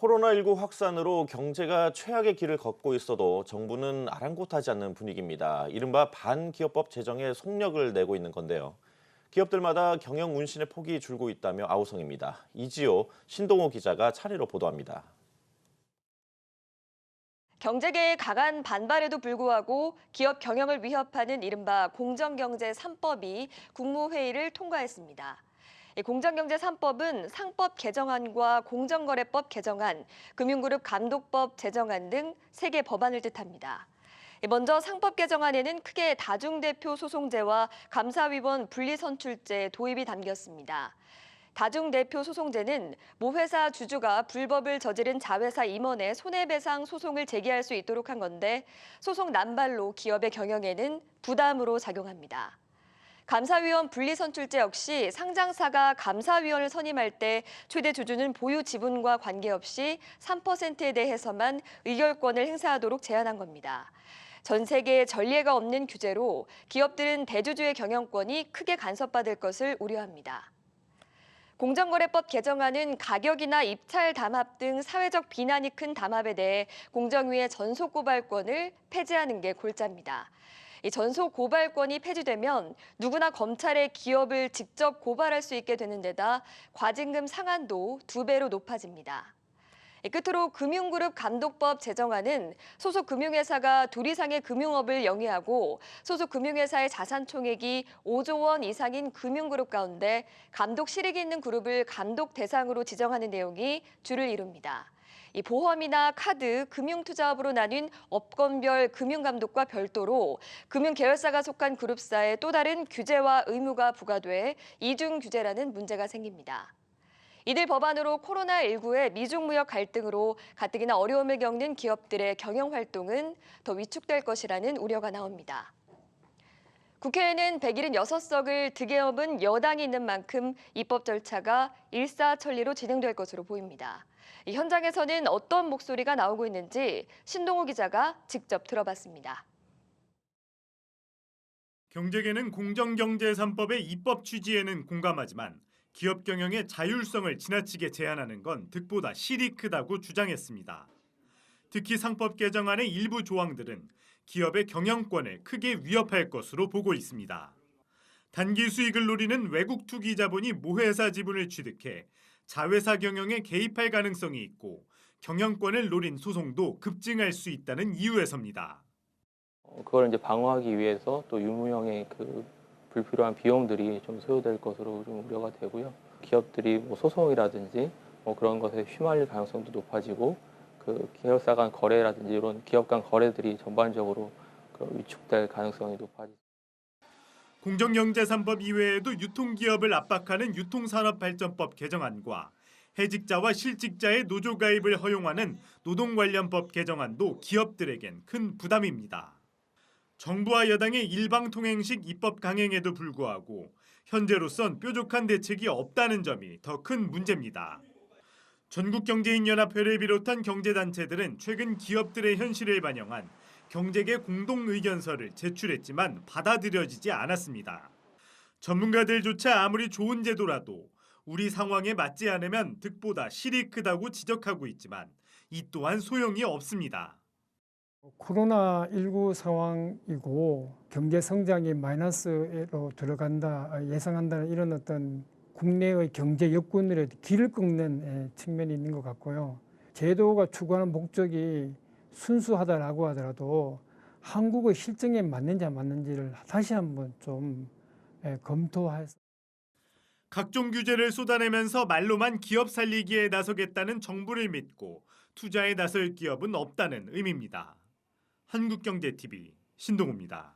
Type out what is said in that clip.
코로나19 확산으로 경제가 최악의 길을 걷고 있어도 정부는 아랑곳하지 않는 분위기입니다. 이른바 반기업법 제정에 속력을 내고 있는 건데요. 기업들마다 경영 운신의 폭이 줄고 있다며 아우성입니다. 이지호, 신동호 기자가 차례로 보도합니다. 경제계의 강한 반발에도 불구하고 기업 경영을 위협하는 이른바 공정경제 3법이 국무회의를 통과했습니다. 이 공정경제 3법은 상법 개정안과 공정거래법 개정안, 금융그룹 감독법 제정안 등 3개 법안을 뜻합니다. 먼저 상법 개정안에는 크게 다중대표 소송제와 감사위원 분리선출제 도입이 담겼습니다. 다중대표 소송제는 모 회사 주주가 불법을 저지른 자회사 임원의 손해배상 소송을 제기할 수 있도록 한 건데 소송 남발로 기업의 경영에는 부담으로 작용합니다. 감사위원 분리선출제 역시 상장사가 감사위원을 선임할 때 최대 주주는 보유 지분과 관계없이 3%에 대해서만 의결권을 행사하도록 제한한 겁니다. 전 세계에 전례가 없는 규제로 기업들은 대주주의 경영권이 크게 간섭받을 것을 우려합니다. 공정거래법 개정안은 가격이나 입찰 담합 등 사회적 비난이 큰 담합에 대해 공정위의 전속 고발권을 폐지하는 게 골자입니다. 이 전속 고발권이 폐지되면 누구나 검찰에 기업을 직접 고발할 수 있게 되는 데다 과징금 상한도 2배로 높아집니다. 끝으로 금융그룹 감독법 제정안은 소속 금융회사가 둘 이상의 금융업을 영위하고 소속 금융회사의 자산 총액이 5조 원 이상인 금융그룹 가운데 감독 실익이 있는 그룹을 감독 대상으로 지정하는 내용이 주를 이룹니다. 이 보험이나 카드, 금융투자업으로 나뉜 업권별 금융감독과 별도로 금융계열사가 속한 그룹사에 또 다른 규제와 의무가 부과돼 이중 규제라는 문제가 생깁니다. 이들 법안으로 코로나19의 미중무역 갈등으로 가뜩이나 어려움을 겪는 기업들의 경영 활동은 더 위축될 것이라는 우려가 나옵니다. 국회에는 176석을 득에 업은 여당이 있는 만큼 입법 절차가 일사천리로 진행될 것으로 보입니다. 이 현장에서는 어떤 목소리가 나오고 있는지 신동호 기자가 직접 들어봤습니다. 경제계는 공정경제 3법의 입법 취지에는 공감하지만 기업 경영의 자율성을 지나치게 제한하는 건 득보다 실이 크다고 주장했습니다. 특히 상법 개정안의 일부 조항들은 기업의 경영권을 크게 위협할 것으로 보고 있습니다. 단기 수익을 노리는 외국 투기 자본이 모회사 지분을 취득해 자회사 경영에 개입할 가능성이 있고 경영권을 노린 소송도 급증할 수 있다는 이유에서입니다. 그걸 이제 방어하기 위해서 또 유무형의 불필요한 비용들이 좀 소요될 것으로 좀 우려가 되고요. 기업들이 소송이라든지 그런 것에 휘말릴 가능성도 높아지고 계열사 간 거래라든지 이런 기업 간 거래들이 전반적으로 위축될 가능성이 높아지죠. 공정경제 3법 이외에도 유통기업을 압박하는 유통산업발전법 개정안과 해직자와 실직자의 노조 가입을 허용하는 노동관련법 개정안도 기업들에겐 큰 부담입니다. 정부와 여당의 일방통행식 입법 강행에도 불구하고 현재로선 뾰족한 대책이 없다는 점이 더 큰 문제입니다. 전국경제인연합회를 비롯한 경제단체들은 최근 기업들의 현실을 반영한 경제계 공동의견서를 제출했지만 받아들여지지 않았습니다. 전문가들조차 아무리 좋은 제도라도 우리 상황에 맞지 않으면 득보다 실이 크다고 지적하고 있지만 이 또한 소용이 없습니다. 코로나19 상황이고 경제 성장이 마이너스로 들어간다 예상한다는 이런 어떤 국내의 경제 여건으로 길을 꺾는 측면이 있는 것 같고요. 제도가 추구하는 목적이 순수하다라고 하더라도 한국의 실정에 맞는지 안 맞는지를 다시 한번 좀 검토해서 각종 규제를 쏟아내면서 말로만 기업 살리기에 나서겠다는 정부를 믿고 투자에 나설 기업은 없다는 의미입니다. 한국경제TV 신동호입니다.